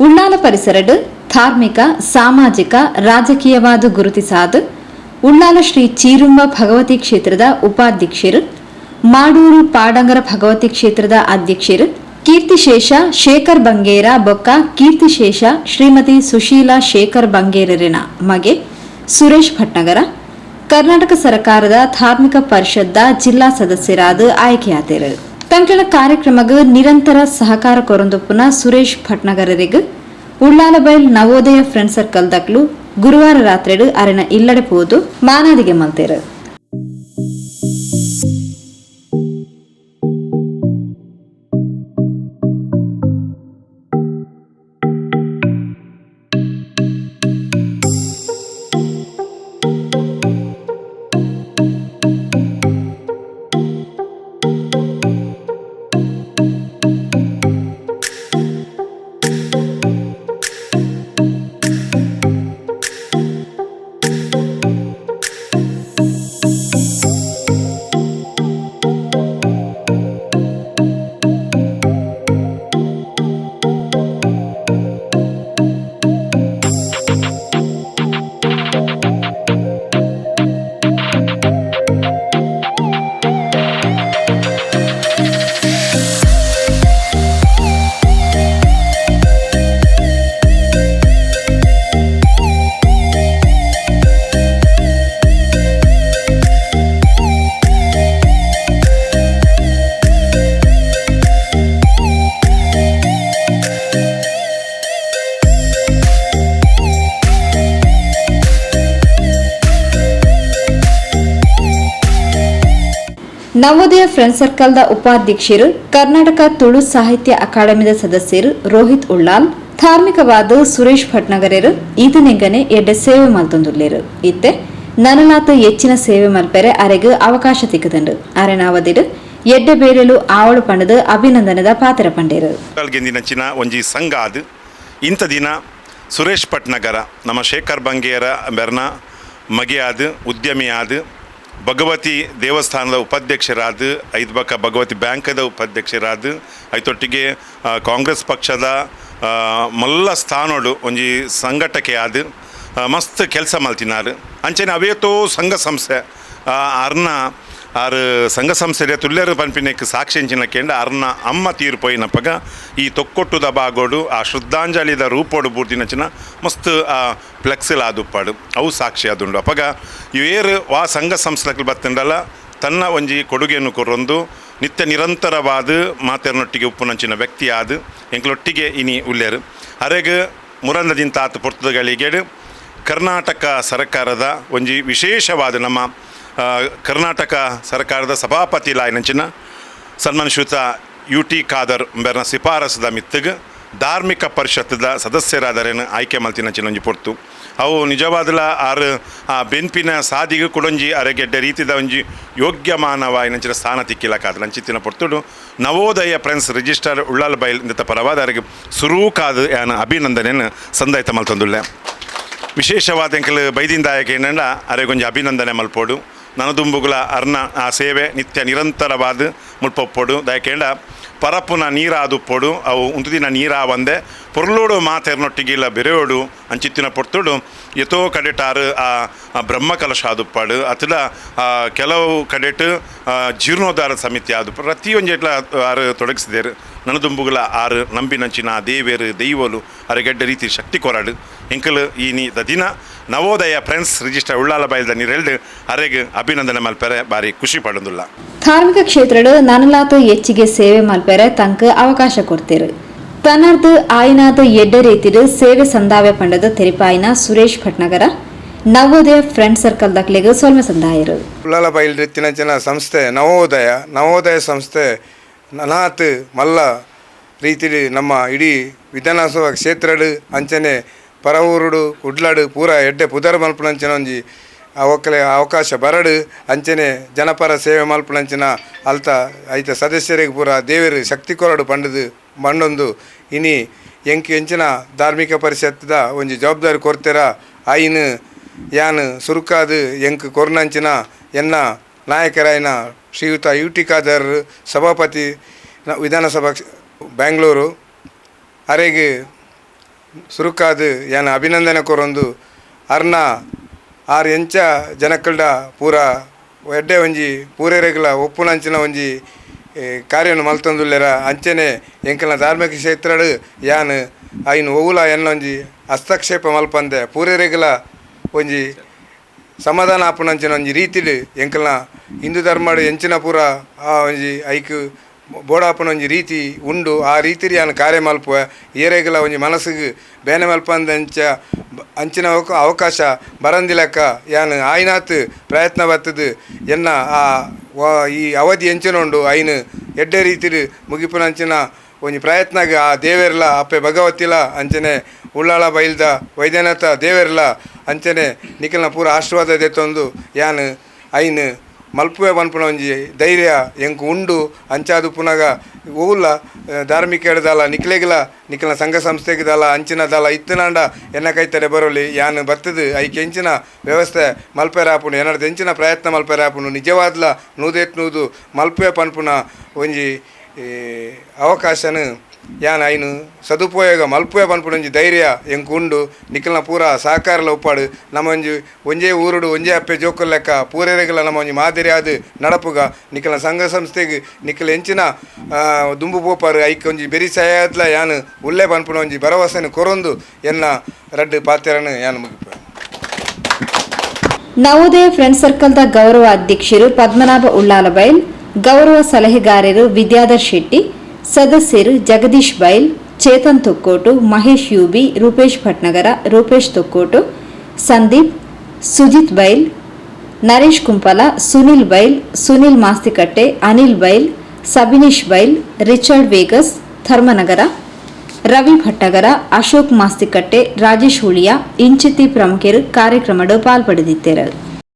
ಉಳ್ಳಾಲ ಪರಿಸರಡ್ ಧಾರ್ಮಿಕ ಸಾಮಾಜಿಕ ರಾಜಕೀಯವಾದ ಗುರುತಿಸಾದ ಉಳ್ಳಾಲ ಶ್ರೀ ಚೀರುಂಬ ಭಗವತಿ ಕ್ಷೇತ್ರದ ಉಪಾಧ್ಯಕ್ಷರು ಮಾಡೂರು ಪಾಡಂಗರ ಭಗವತಿ ಕ್ಷೇತ್ರದ ಅಧ್ಯಕ್ಷರು ಕೀರ್ತಿಶೇಷ ಶೇಖರ್ ಬಂಗೇರ ಬೊಕ್ಕ ಕೀರ್ತಿಶೇಷ ಶ್ರೀಮತಿ ಸುಶೀಲಾ ಶೇಖರ್ ಬಂಗೇರರಿನ ಮಗೆ ಸುರೇಶ್ ಭಟ್ನಗರ ಕರ್ನಾಟಕ ಸರ್ಕಾರದ ಧಾರ್ಮಿಕ ಪರಿಷತ್ದ ಜಿಲ್ಲಾ ಸದಸ್ಯರಾದ ಆಯ್ಕೆಯಾದರು. ತಂಕಳ ಕಾರ್ಯಕ್ರಮಕ್ಕೆ ನಿರಂತರ ಸಹಕಾರ ಕೊರೊಂದೊಪ್ಪುನ ಸುರೇಶ್ ಭಟ್ನಗರರಿಗೆ ಉಳ್ಳಾಲಬೈಲ್ ನವೋದಯ ಫ್ರೆಂಡ್ ಸರ್ಕಲ್ ದಕ್ಲು ಗುರುವಾರ ರಾತ್ರಿ ಅರೆನ ಇಲ್ಲಡೆ ಪೋದು ಮಾನಾದಿಗೆ ಮಲ್ತೇರು. ನವೋದಯ ಫ್ರೆಂಡ್ ಸರ್ಕಲ್ದ ಉಪಾಧ್ಯಕ್ಷರು ಕರ್ನಾಟಕ ತುಳು ಸಾಹಿತ್ಯ ಅಕಾಡೆಮಿದ ಸದಸ್ಯರು ರೋಹಿತ್ ಉಳ್ಳಾಲ್ ಧಾರ್ಮಿಕವಾದ ಸುರೇಶ್ ಭಟ್ನಗರರು ಈತನೆಂಗನೆ ಎಡ್ಡೆ ಸೇವೆ ಮಲ್ತೊಂದುಲ್ಲೇರು ಇತ್ತೆ ನನಲಾತ ಹೆಚ್ಚಿನ ಸೇವೆ ಮಲ್ಪೆರೆ ಅರೆಗೆ ಅವಕಾಶ ತಿಕ್ಕದಂಡು ಅರೆನಾವದಿಡು ಎಡ್ಡೆ ಬೇರೆಲು ಆವಳು ಪಂಡದ ಅಭಿನಂದನದ ಪಾತ್ರ ಪಂಡೇರು. ಗೆಂದಿನಂಚಿನ ಒಂಜಿ ಸಂಘ ಅದು ಇಂಥ ದಿನ ಸುರೇಶ್ ಭಟ್ನಗರ ನಮ್ಮ ಶೇಖರ್ ಬಂಗೇರ ಬೆರ್ನ ಮಗೆ ಆದ ಉದ್ಯಮಿ ಆದ ಭಗವತಿ ದೇವಸ್ಥಾನದ ಉಪಾಧ್ಯಕ್ಷರಾದ ಐದ್ಬಕ ಭಗವತಿ ಬ್ಯಾಂಕದ ಉಪಾಧ್ಯಕ್ಷರಾದ ಐತೊಟ್ಟಿಗೆ ಕಾಂಗ್ರೆಸ್ ಪಕ್ಷದ ಮಲ್ಲ ಸ್ಥಾನೋಡು ಒಂಜಿ ಸಂಘಟಕೆ ಆದ ಮಸ್ತ್ ಕೆಲಸ ಮಲ್ತಿನಾರು ಅಂಚನೆ ಅವೇತೋ ಸಂಘ ಸಂಸ್ಥೆ ಅರ್ನ ಆರು ಸಂಘ ಸಂಸ್ಥೆಯ ತುಲ್ಯರು ಪನ್ಪಿನಕ್ಕೆ ಸಾಕ್ಷಿ ಎಂಚಿನಕ್ಕೆಂಡು ಅರ್ನ ಅಮ್ಮ ತೀರ್ಪೋಯಿನಪ್ಪಗ ಈ ತೊಕ್ಕೊಟ್ಟುದ ಬಾಗೋಡು ಆ ಶ್ರದ್ಧಾಂಜಲಿದ ರೂಪೋಡು ಬೂರ್ದಿನಚಿನ ಮಸ್ತ್ ಫ್ಲೆಕ್ಸಿಲ್ ಆದುಪ್ಪಾಡು ಅವು ಸಾಕ್ಷಿ ಆದುಂಡು ಅಪ್ಪಗ ಇವೇರು ವಾ ಸಂಘ ಸಂಸ್ಥೆಗಳು ಬತ್ತಂಡಲ್ಲ ತನ್ನ ಒಂಜಿ ಕೊಡುಗೆಯನ್ನು ಕೊರೊಂದು ನಿತ್ಯ ನಿರಂತರವಾದ ಮಾತೆರನೊಟ್ಟಿಗೆ ಉಪ್ಪುನಂಚಿನ ವ್ಯಕ್ತಿ ಆದ ಎಂಕ್ಲೊಟ್ಟಿಗೆ ಇನಿ ಉಲ್ಲೇರು ಅರೆಗೆ ಮುರಂದದಿಂತ ಆತ ಪೊರ್ತುಗಳಿಗೆ ಕರ್ನಾಟಕ ಸರ್ಕಾರದ ಒಂಜಿ ವಿಶೇಷವಾದ ನಮ್ಮ ಕರ್ನಾಟಕ ಸರ್ಕಾರದ ಸಭಾಪತಿ ಲಾಯ್ನಂಚಿನ ಸನ್ಮಾನಶ್ರೀತ UT ಖಾದರ್ ಬೆರ್ನ ಶಿಫಾರಸ್ದ ಮಿತ್ತಗೆ ಧಾರ್ಮಿಕ ಪರಿಷತ್ದ ಸದಸ್ಯರಾದರೇನು ಆಯ್ಕೆ ಮಲ್ತಿನಂಚಿನ ಒಂಜಿ ಪೊರ್ತು ಅವು ನಿಜವಾದಲ ಆರು ಆ ಬೆನ್ಪಿನ ಸಾದಿಗೆ ಕೊಡೊಂಜಿ ಅರೆಗೆಡ್ಡೆ ರೀತಿದ ಒಂಜಿ ಯೋಗ್ಯಮಾನವಾಯಿನಂಚಿನ ಸ್ಥಾನ ತಿಕ್ಕಿಲ್ಲ ಕಾದ ನಂಚಿತ್ತಿನ ಪೊರ್ತುಡು ನವೋದಯ ಫ್ರೆಂಡ್ಸ್ ರಿಜಿಸ್ಟರ್ ಉಳ್ಳಾಲ ಬೈಲ್ ಇಂದ ಪರವಾದ ಅರೆಗೆ ಸುರೂಕಾದ ಯಾನ ಅಭಿನಂದನೆಯನ್ನು ಸಂದಾಯಿತ ಮಲ್ತೊಂದುಲ್ಲೆ. ವಿಶೇಷವಾದ ಎಂಕಲು ಬೈದಿಂದಾಯಕ ಏನಂಡ ಅರೆಗೊಂಜಿ ಅಭಿನಂದನೆ ಮಲ್ಪೋಡು ನನದುಂಬುಗಳ ಅರ್ನ ಆ ಸೇವೆ ನಿತ್ಯ ನಿರಂತರವಾದ ಮುಲ್ಪೊಪ್ಪೋಡು ದಯಕೇಂಡ ಪರಪ್ಪುನ ನೀರಾದುಪ್ಪೋಡು ಅವು ಉಂಟುದಿನ ನೀರಾ ಒಂದೇ ಪೊರ್ಲೋಡು ಮಾತೆರ್ನೊಟ್ಟಿಗಿಲ್ಲ ಬೆರೆಯೋಡು ಅಂಚಿತ್ತಿನ ಪೊರ್ತುಡು ಎತೋ ಕಡೆಟಾರು ಆ ಬ್ರಹ್ಮ ಕಲಶ ಆದುಪ್ಪಾಡು ಅತಲ ಕೆಲವು ಕಡೆಟ್ ಜೀರ್ಣೋದ್ಧಾರ ಸಮಿತಿ ಆದು ಪ್ರತಿಯೊಂದು ಆರು ತೊಡಗಿಸಿದೇರು ನನದುಂಬುಗಳ ಆರು ನಂಬಿನಂಚಿನ ದೇವೇರು ದೈವಲು ಅರೆಗೆಡ್ಡ ರೀತಿ ಶಕ್ತಿ ಕೊರಾಡು ಎಂಕಲು ಈ ನೀದ ದಿನ ನವೋದಯ ಫ್ರೆಂಡ್ಸ್ ರಿಜಿಸ್ಟರ್ ಉಳ್ಳಾಲ ಬೈಲ್ದ ನೀರೆಲ್ಡು ಅರೆಗೆ ಅಭಿನಂದನೆ ಮಲ್ಪೆರೆ ಬಾರಿ ಖುಷಿ ಪಡೋದಿಲ್ಲ. ಧಾರ್ಮಿಕ ಕ್ಷೇತ್ರಡು ನನಲಾತ ಹೆಚ್ಚಿಗೆ ಸೇವೆ ಮಲ್ಪೆರೆ ತಂಕ ಅವಕಾಶ ಕೊಡ್ತೇರು ತನ್ನರ್ದು ಆಯ್ನಾದ ಎಡ್ಡೆ ರೀತಿಡು ಸೇವೆ ಸಂದಾವೆ ಪಂಡದ ತೆರಿಪಾಯಿನ ಸುರೇಶ್ ಭಟ್ನಗರ ನವೋದಯ ಫ್ರೆಂಡ್ ಸರ್ಕಲ್ ದಾಖಲೆಗೆ ಸೊಲ್ಮೆ ಸಂದಾಯರು. ಉಳ್ಳಾಲ ಬೈಲ್ ರೀತಿನ ಸಂಸ್ಥೆ ನವೋದಯ ಸಂಸ್ಥೆ ನನಾತ್ ಮಲ್ಲ ರೀತಿ ನಮ್ಮ ಇಡೀ ವಿಧಾನಸಭಾ ಕ್ಷೇತ್ರಡು ಅಂಚನೆ ಪರವೂರುಡು ಕುಡ್ಲಾಡು ಪೂರ ಎಡ್ಡೆ ಪುದರ್ ಮಲ್ಪನಂಚಿನ ಒಂಜಿ ಅವಕ್ಕಲೆ ಅವಕಾಶ ಬರಡು ಅಂಚನೆ ಜನಪರ ಸೇವೆ ಮಲ್ಪನಂಚಿನ ಅಲ್ತ ಐತ ಸದಸ್ಯರಿಗೆ ಪೂರ ದೇವರು ಶಕ್ತಿ ಕೊರಡು ಪಂಡದು ಮಂಡೊಂದು ಇನಿ ಎಂಕಿ ಎಂಚಿನ ಧಾರ್ಮಿಕ ಪರಿಷತ್ದ ಒಂಜಿ ಜವಾಬ್ದಾರಿ ಕೊರ್ತೆರ ಆಯಿನ ಯಾನ್ ಸುರುಕಾದು ಎಂಕ್ ಕೊರ್ನಂಚಿನ ಎನ್ನ ನಾಯಕರಾಯಿನ ಶ್ರೀಯುತ UT ಖಾದರ್ ಸಭಾಪತಿ ವಿಧಾನಸಭಾ ಬೆಂಗಳೂರು ಅರೆಗೆ ಸುರುಕಾದು ಯಾನ ಅಭಿನಂದನೆ ಕೊರೊಂದು ಅರ್ನ ಆರು ಎಂಚ ಜನಕ್ಕಲ್ಡ ಪೂರ ಎಡ್ಡೆ ಒಂಜಿ ಪೂರೆರೆಗ್ಲ ಒಪ್ಪುನಂಚಿನ ಒಂಜಿ ಕಾರ್ಯವನ್ನು ಮಲ್ತೊಂದುಲ್ಲೆರ ಅಂಚನೆ ಎಂಕಲ್ನ ಧಾರ್ಮಿಕ ಕ್ಷೇತ್ರಡು ಯಾನ್ ಐನು ಒವುಲ ಎನ್ನ ಒಂಜಿ ಹಸ್ತಕ್ಷೇಪ ಮಲ್ಪಂದೆ ಪೂರೆರೆಗ್ಲ ಒಂಜಿ ಸಮಾಧಾನ ಆಪುನಂಚಿನ ಒಂಜಿ ರೀತಿಡು ಎಂಕಲ್ನ ಹಿಂದೂ ಧರ್ಮಡು ಎಂಚಿನ ಪೂರ ಆ ಒಂಜಿ ಐಕ್ ಬೋಡಾಪನ ಒಂಜಿ ರೀತಿ ಉಂಡು ಆ ರೀತಿ ಯಾನು ಕಾರ್ಯ ಮಲ್ಪುವ ಏರೆಗಲ ಒಂಜಿ ಮನಸ್ಸಿಗೆ ಬೇನೆ ಮಲ್ಪಂದಂಚ ಅಂಚಿನ ಅವಕಾಶ ಬರಂದಿಲಕ್ಕ ಯಾನು ಆಯ್ನಾತ್ ಪ್ರಯತ್ನ ಬರ್ತದು ಎನ್ನ ಈ ಅವಧಿ ಎಂಚಿನೊಂಡು ಐನು ಎಡ್ಡೆ ರೀತಿಡು ಮುಗಿಪುನಂಚಿನ ಒಂಜಿ ಪ್ರಯತ್ನಗ ಆ ದೇವೆರ್ಲ ಅಪ್ಪೆ ಭಗವತಿಲ ಅಂಚನೆ ಉಳ್ಳಾಳ ಬೈಲ್ದ ವೈದ್ಯನಾಥ ದೇವೆರ್ಲ ಅಂಚನೆ ನಿಖಲ್ನ ಪೂರ ಆಶೀರ್ವಾದ ದೆತ್ತೊಂದು ಯಾನು ಐನು ಮಲ್ಪುವೆ ಪನ್ಪುನ ಒಂಜಿ ಧೈರ್ಯ ಎಂಕು ಉಂಡು ಅಂಚಾದು ಪುನಗ ಓಲ್ಲ ಧಾರ್ಮಿಕ ಎಡ್ದಲ್ಲ ನಿಕ್ಲೆಗಿಲ ನಿಖಲ್ನ ಸಂಘ ಸಂಸ್ಥೆಗಿದಲ್ಲ ಅಂಚಿನದಲ್ಲ ಇತ್ತನಾಂಡ ಎನ್ನ ಕೈತಡೆ ಬರೋಲಿ ಯಾನು ಬರ್ತದು ಐಕೆ ಎಂಚಿನ ವ್ಯವಸ್ಥೆ ಮಲ್ಪೆರ ಆಪುಂಡು ಎನ್ನಡ್ದು ಎಂಚಿನ ಪ್ರಯತ್ನ ಮಲ್ಪೆರ ಆಪುಂಡು ನಿಜವಾದ್ಲ ನೂದೆತ್ನೂದು ಮಲ್ಪುವೆ ಪನ್ಪುನ ಒಂಜಿ ಅವಕಾಶನು ಯಾನ್ ಐನು ಸದುಪಯೋಗ ಮಲ್ಪುವೆ ಪನ್ಪುನ ಒಂಜಿ ಧೈರ್ಯ ಎಂಕು ಉಂಡು ನಿಖಲ್ನ ಪೂರ ಸಹಕಾರಲ ಉಪ್ಪಾಡು ನಮ್ಮ ಒಂಜೇ ಊರುಡು ಒಂಜೇ ಅಪ್ಪೆ ಜೋಕಲ್ ಲೆಕ್ಕ ಪೂರೆರೆಗಲ ನಮ್ಮ ಒಂಜಿ ಮಾದರಿ ಆದು ನಡಪುಗ ನಿಖಲ್ನ ಸಂಘ ಸಂಸ್ಥೆಗೆ ನಿಖಲ್ ಎಂಚಿನ ದುಂಬು ಪೋಪಾರು ಐಕ್ ಒಂಜಿ ಬೆರಿ ಸಹಾಯತ್ಲ ಯಾನು ಉಲ್ಲೆ ಪನ್ಪುನ ಒಂಜಿ ಭರವಸೆನು ಕೊರೊಂದು ಎನ್ನ ರಡ್ಡು ಪಾತ್ರೆಯನ್ನು ಯಾನು ಮುಗಿಪ. ನವೋದಯ ಫ್ರೆಂಡ್ ಸರ್ಕಲ್ದ ಗೌರವ ಅಧ್ಯಕ್ಷರು ಪದ್ಮನಾಭ ಉಳ್ಳಾಲಬೈಲ್, ಗೌರವ ಸಲಹೆಗಾರರು ವಿದ್ಯಾಧರ್ ಶೆಟ್ಟಿ, ಸದಸ್ಯರು ಜಗದೀಶ್ ಬೈಲ್, ಚೇತನ್ ತೊಕ್ಕೋಟು, ಮಹೇಶ್ ಯುಬಿ, ರೂಪೇಶ್ ಭಟ್ನಗರ, ರೂಪೇಶ್ ತೊಕ್ಕೋಟು, ಸಂದೀಪ್, ಸುಜಿತ್ ಬೈಲ್, ನರೇಶ್ ಕುಂಪಲ, ಸುನಿಲ್ ಬೈಲ್, ಸುನಿಲ್ ಮಾಸ್ತಿಕಟ್ಟೆ, ಅನಿಲ್ ಬೈಲ್, ಸಬಿನೀಶ್ ಬೈಲ್, ರಿಚರ್ಡ್ ವೇಗಸ್, ಧರ್ಮನಗರ, ರವಿ ಭಟ್ಟಗರ, ಅಶೋಕ್ ಮಾಸ್ತಿಕಟ್ಟೆ, ರಾಜೇಶ್ ಹುಳಿಯ ಇಂಚಿತಿ ಪ್ರಮುಖರು ಕಾರ್ಯಕ್ರಮದ ಪಾಲ್ಪಡೆದಿದ್ದರು.